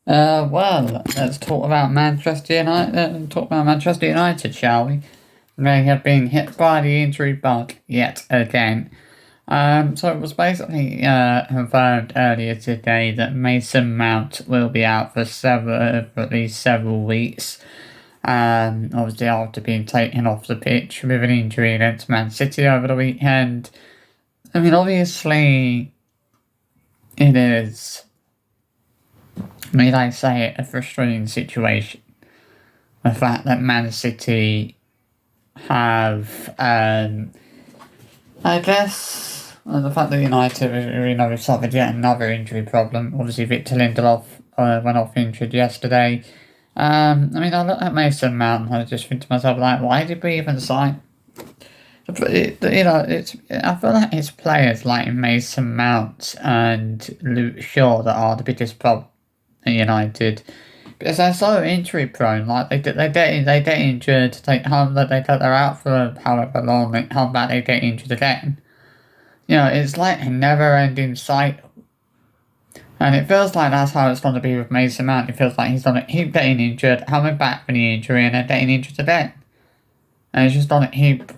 Well, let's talk about Manchester United. Shall we? They have been hit by the injury bug yet again. So it was basically confirmed earlier today that Mason Mount will be out for at least several weeks. Obviously after being taken off the pitch with an injury against Man City over the weekend. I mean, obviously, it is. May I say it, a frustrating situation. The fact that Man City have, I guess, the fact that United, have suffered yet another injury problem. Obviously, Victor Lindelof went off injured yesterday. I mean, I look at Mason Mount and I just think to myself, like, why did we even sign? I feel like it's players like Mason Mount and Luke Shaw that are the biggest problem at United. Because they're so injury prone, like they get injured, they're out for however long, they come back, they get injured again. It's like a never ending cycle. And it feels like that's how it's going to be with Mason Mount. It feels like he's going to keep getting injured, coming back from the injury, and then getting injured again. And it's just going to keep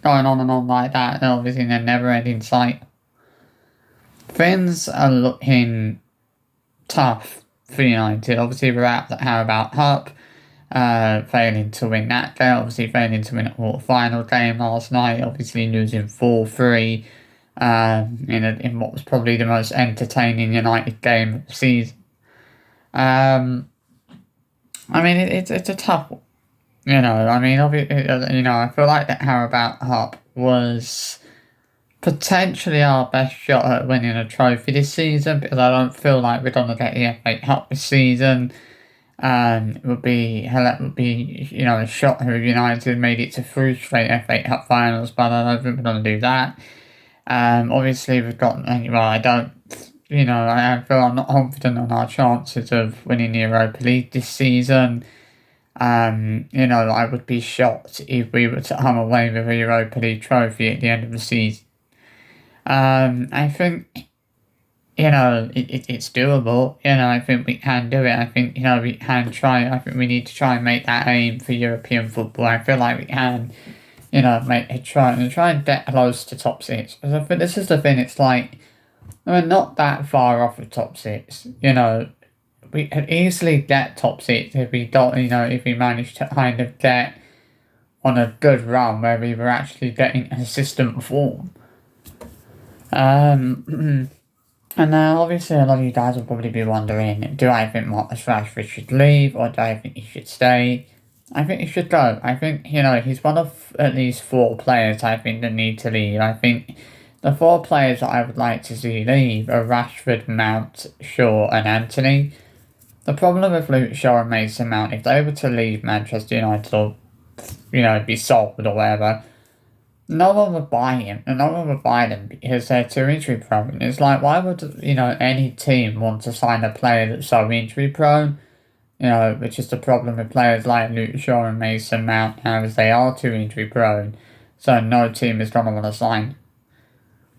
going on and on like that, and obviously in a never ending cycle. Things are looking tough for United. Obviously, without how about Hupp failing to win that game, obviously failing to win a quarter-final game last night, obviously losing 4-3 in what was probably the most entertaining United game of the season. I mean, it's a tough one. I mean, obviously, I feel like that how about Hupp was potentially our best shot at winning a trophy this season, because I don't feel like we're going to get the FA Cup this season. It would be a shock if United made it to 3 straight FA Cup finals, but I don't think we're going to do that. Obviously we've got I don't. I feel I'm not confident on our chances of winning the Europa League this season. I would be shocked if we were to come away with a Europa League trophy at the end of the season. I think, it's doable. I think we can do it. I think, we can try. I think we need to try and make that aim for European football. I feel like we can, make a try and get close to top six. Because I think this is the thing, it's like, we're not that far off the top six. We could easily get top six if we don't, if we manage to kind of get on a good run where we were actually getting consistent form. And now, obviously, a lot of you guys will probably be wondering, do I think Marcus Rashford should leave or do I think he should stay? I think he should go. I think, he's one of at least 4 players I think that need to leave. I think the 4 players that I would like to see leave are Rashford, Mount, Shaw and Antony. The problem with Luke Shaw and Mason Mount, if they were to leave Manchester United or, be sold or whatever, no one would buy him, and no one would buy them because they're too injury prone. It's like, why would, any team want to sign a player that's so injury prone? Which is the problem with players like Luke Shaw and Mason Mount, as they are too injury prone, so no team is going to want to sign.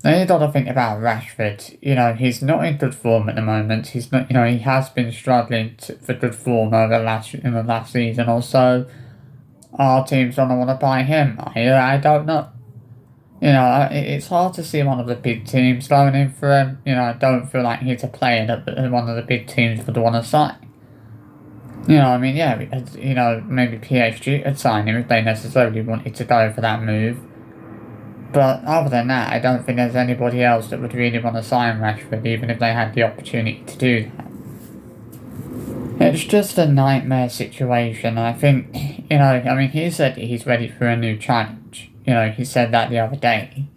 Then you got to think about Rashford. He's not in good form at the moment. He's not, he has been struggling for good form over in the last season or so. Our team's going to want to buy him. I don't know. It's hard to see one of the big teams going in for him. I don't feel like he's a player that one of the big teams would want to sign. I mean, yeah, maybe PSG could sign him if they necessarily wanted to go for that move. But other than that, I don't think there's anybody else that would really want to sign Rashford, even if they had the opportunity to do that. It's just a nightmare situation. I think, he said he's ready for a new challenge. He said that the other day.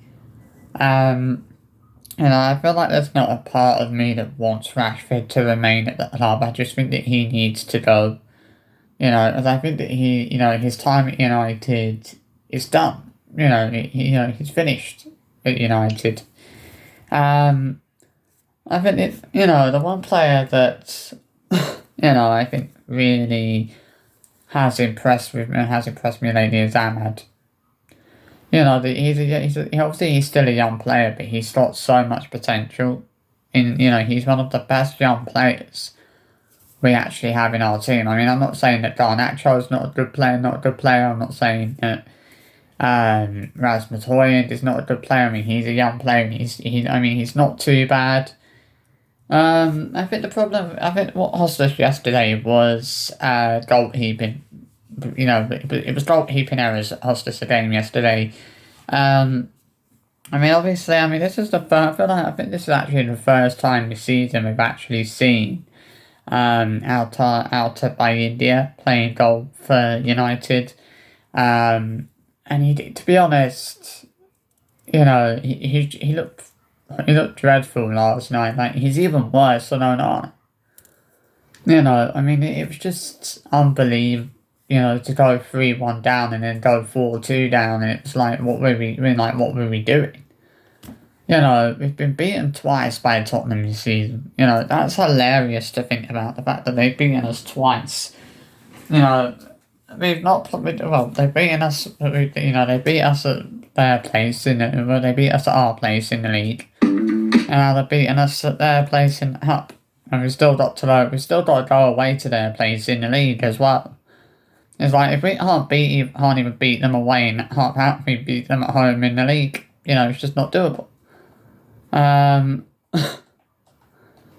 I feel like there's not a part of me that wants Rashford to remain at the club. I just think that he needs to go. As I think that his time at United is done. He's finished at United. I think the one player that, I think really has impressed me lately is Ahmad. Obviously he's still a young player, but he's got so much potential. He's one of the best young players we actually have in our team. I mean, I'm not saying that Garnacho's not a good player, I'm not saying that Rasmus Højlund is not a good player. I mean, he's a young player. He's not too bad. I think what Hostas yesterday was goalkeeping. It was goalkeeping errors at Hostas the game yesterday. Obviously, this is the first. I think this is actually the first time this season we've actually seen Alta by India playing goal for United. And to be honest, he looked dreadful last night. Like, he's even worse than Onana. It was just unbelievable. To go 3-1 down and then go 4-2 down, and it's like, what were we doing? We've been beaten twice by Tottenham this season. That's hilarious to think about, the fact that they've beaten us twice. We've not, well, they've beaten us, they beat us at their place they beat us at our place in the league. And now they're beating us at their place in the cup. And we've still got to go away to their place in the league as well. It's like, if we can't even beat them away in the cup, how can we beat them at home in the league? It's just not doable. Well,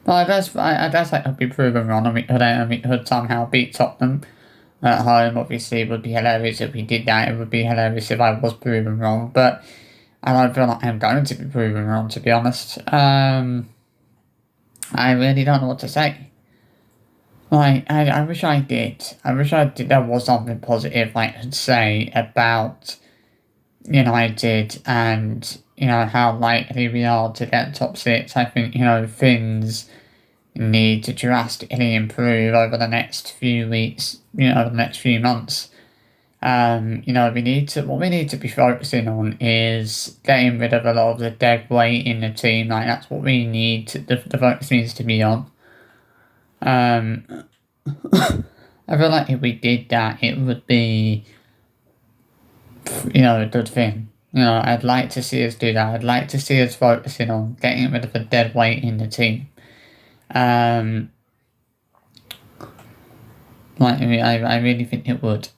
I guess I could be proven wrong. Could somehow beat Tottenham at home. Obviously, it would be hilarious if we did that. It would be hilarious if I was proven wrong, but I don't feel like I'm going to be proven wrong, to be honest. I really don't know what to say. Like, I wish I did. There was something positive I could say about United and, how likely we are to get top six. I think, Finns need to drastically improve over the next few weeks, over the next few months. What we need to be focusing on is getting rid of a lot of the dead weight in the team. Like, that's what we need the focus needs to be on. I feel like if we did that, it would be, a good thing. I'd like to see us do that. I'd like to see us focusing on getting rid of the dead weight in the team. I really think it would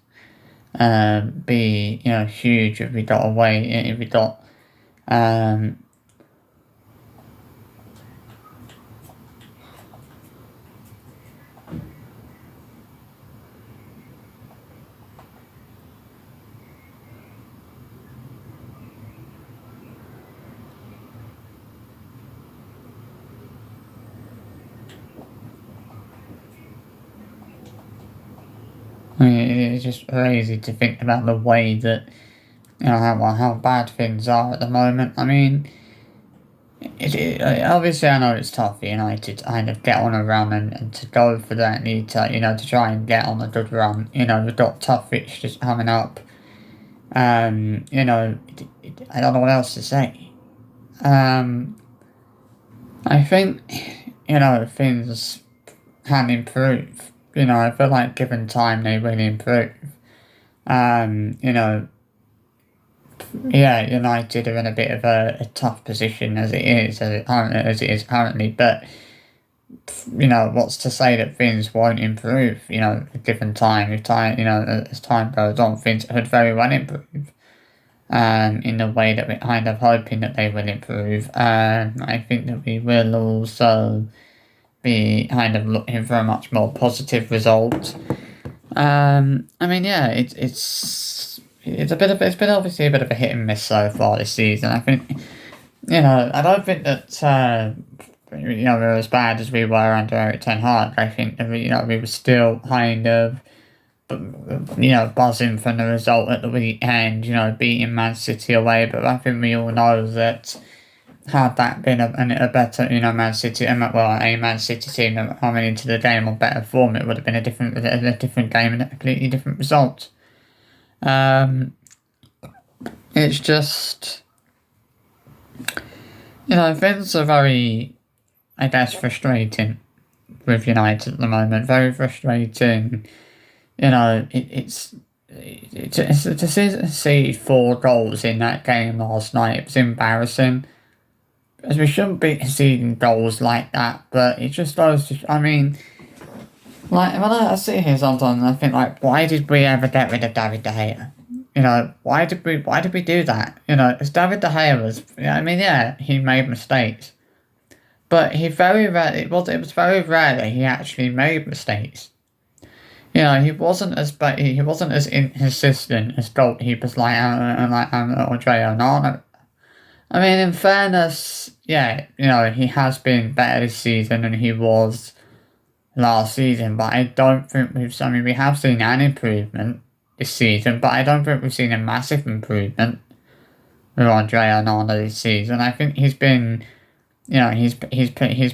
be, huge if we got it's just crazy to think about the way that, how bad things are at the moment. Obviously I know it's tough for United to kind of get on a run and to go for that need to, to try and get on a good run. We've got tough fixtures coming up. I don't know what else to say. I think, things can improve. I feel like given time they will improve. United are in a bit of a tough position as it is currently, but what's to say that things won't improve? Given time, as time goes on, things could very well improve. In the way that we're kind of hoping that they will improve. I think that we will also be kind of looking for a much more positive result. It's been obviously a bit of a hit and miss so far this season. I think, I don't think that we're as bad as we were under Erik ten Hag. I think that we were still kind of buzzing from the result at the weekend, beating Man City away. But I think we all know that had that been a better, Man City, a Man City team that were coming into the game on better form, it would have been a different game and a completely different result. It's just, things are very, I guess, frustrating with United at the moment. Very frustrating. It's to see 4 goals in that game last night. It was embarrassing, as we shouldn't be conceding goals like that. But it just goes to, Like, when I sit here sometimes and I think, like, why did we ever get rid of David De Gea? Why did we do that? As David De Gea was, I mean, yeah, he made mistakes. But he very rarely, it was very rare that he actually made mistakes. He wasn't as inconsistent as goalkeepers like Andre Onana. I mean, in fairness, yeah, he has been better this season than he was last season, but I don't think we have seen an improvement this season, but I don't think we've seen a massive improvement with Andre Onana this season. I think he's been, he's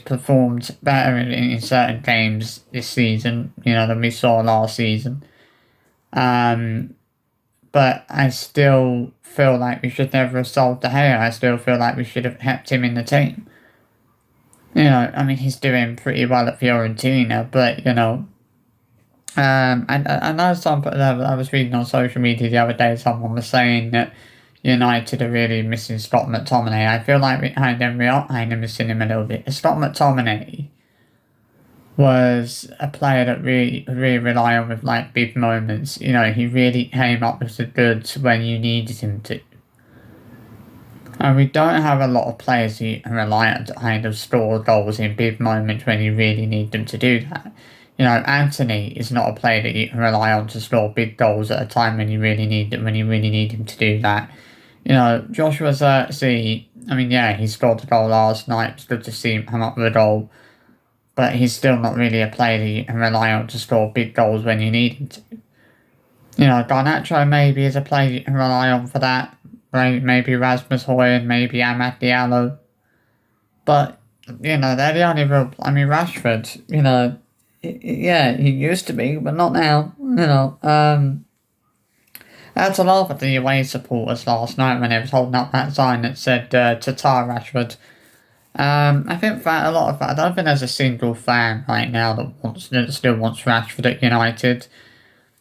performed better in certain games this season, than we saw last season. But I still feel like we should never have sold De Gea. I still feel like we should have kept him in the team. I mean, he's doing pretty well at Fiorentina, but, I know I was reading on social media the other day, someone was saying that United are really missing Scott McTominay. I feel like we kind of missing him a little bit. Scott McTominay was a player that really rely on with like big moments. He really came up with the goods when you needed him to. And we don't have a lot of players who can rely on to kind of score goals in big moments when you really need them to do that. Anthony is not a player that you can rely on to score big goals at a time when you really need him to do that. Joshua Zirkzee, I mean, yeah, he scored a goal last night. It's good to see him come up with a goal. But he's still not really a player that you can rely on to score big goals when you need him to. Garnacho maybe is a player you can rely on for that. Maybe Rasmus Højlund, maybe Amad Diallo. But, they're the only real... I mean, Rashford, yeah, he used to be, but not now. I had to laugh at the away supporters last night when they was holding up that sign that said, Tatar Rashford. I think that a lot of that, I don't think there's a single fan right now that still wants Rashford at United.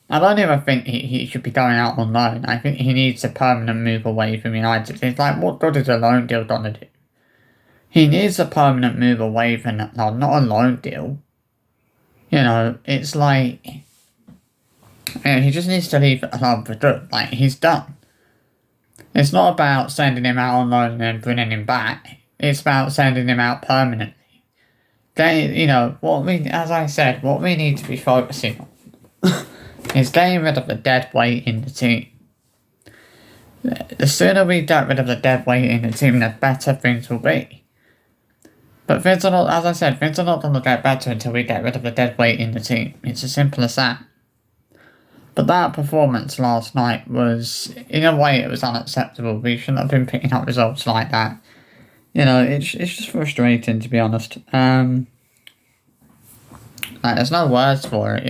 I don't even think he should be going out on loan. I think he needs a permanent move away from United. It's like, what good is a loan deal gonna do? He needs a permanent move away from that, not a loan deal. It's like, he just needs to leave the club for good. Like, he's done. It's not about sending him out on loan and then bringing him back. It's about sending him out permanently. As I said, what we need to be focusing on is getting rid of the dead weight in the team. The sooner we get rid of the dead weight in the team, the better things will be. But things are not, as I said, things are not going to get better until we get rid of the dead weight in the team. It's as simple as that. But that performance last night was, in a way, it was unacceptable. We shouldn't have been picking up results like that. It's just frustrating, to be honest. There's no words for it,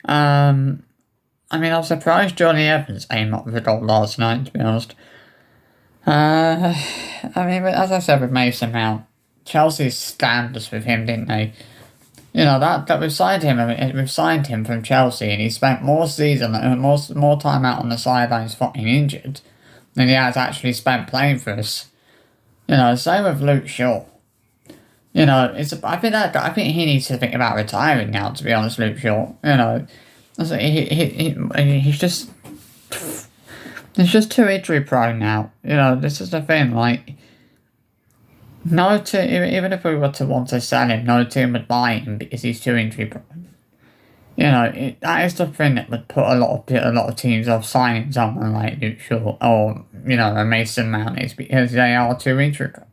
I mean, I was surprised Johnny Evans came up with a goal last night, to be honest. I mean, as I said with Mason Mount, Chelsea scandalous with him, didn't they? That we've signed him from Chelsea, and he spent more time out on the sidelines fucking injured than he has actually spent playing for us. Same with Luke Shaw. I think he needs to think about retiring now, to be honest, Luke Shaw. He's just too injury prone now. This is the thing, like, even if we were to want to sell him, no team would buy him because he's too injury prone. That is the thing that would put a lot of teams off signing someone like Luke Shaw or, a Mason Mount, is because they are too injury prone.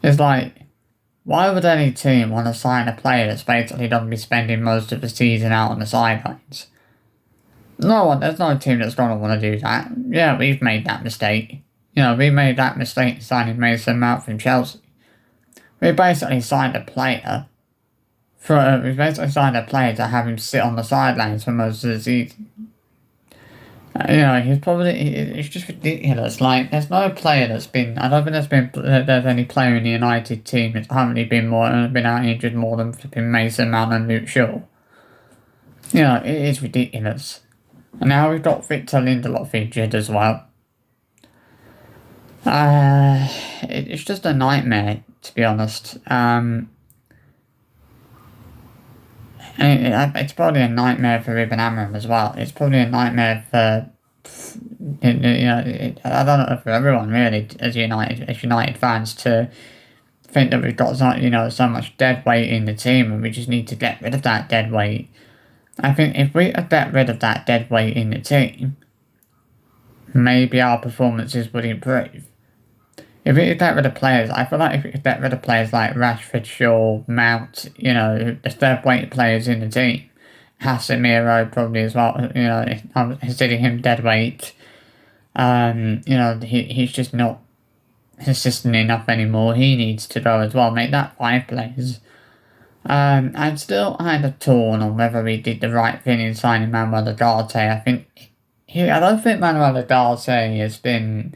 It's like, why would any team want to sign a player that's basically going to be spending most of the season out on the sidelines? There's no team that's going to want to do that. Yeah, we've made that mistake. We made that mistake signing Mason Mount from Chelsea. We basically signed a player to have him sit on the sidelines for most of the season. It's just ridiculous. Like, there's no player that's been, I don't think there's any player in the United team that's currently been out injured more than flipping Mason Mount and Luke Shaw. It is ridiculous. And now we've got Victor Lindelof injured as well. It's just a nightmare, to be honest. It's probably a nightmare for Ruben Amorim as well. It's probably a nightmare for, I don't know, for everyone really, as United fans, to think that we've got so much dead weight in the team and we just need to get rid of that dead weight. I think if we get rid of that dead weight in the team, maybe our performances would improve. If we could get rid of players, I feel like if we could get rid of players like Rashford, Shaw, Mount, the third weight players in the team, Casemiro probably as well, I'm considering him dead weight. He's just not consistent enough anymore. He needs to go as well. Make that 5 players. I'm still kind of torn on whether we did the right thing in signing Manuel Ugarte. I don't think Manuel Ugarte has been,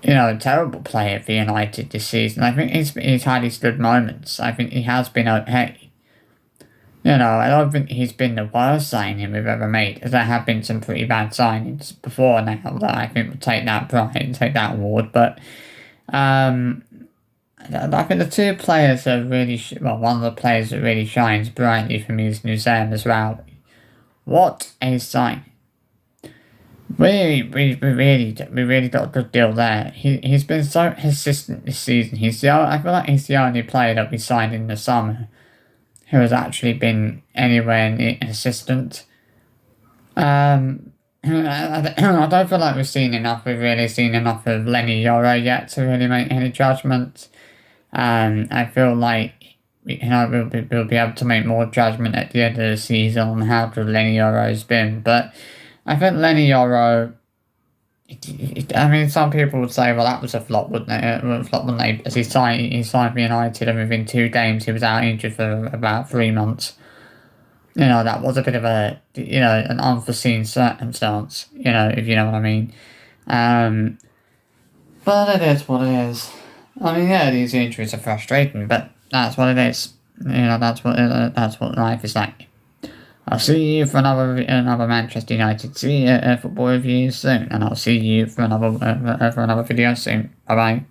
a terrible player for United this season. I think he's had his good moments. I think he has been okay. I don't think he's been the worst signing we've ever made, as there have been some pretty bad signings before now that I think will take that pride and take that award. But I think the two players that really, one of the players that really shines brightly for me is Nusayr Mazraoui. What a sign! We really got a good deal there. He's been so consistent this season. I feel like he's the only player that we signed in the summer who has actually been anywhere near consistent. I don't feel like we've really seen enough of Lenny Yoro yet to really make any judgments. I feel like we'll be able to make more judgment at the end of the season on how good Lenny Yoro's been. But I think Lenny Yoro, some people would say, well, that was a flop, wouldn't they? As he signed for United, and within 2 games he was out injured for about 3 months. That was a bit of an unforeseen circumstance, if you know what I mean. But it is what it is. These injuries are frustrating, but that's what it is. That's what life is like. I'll see you for another Manchester United football review soon, and I'll see you for another video soon. Bye bye.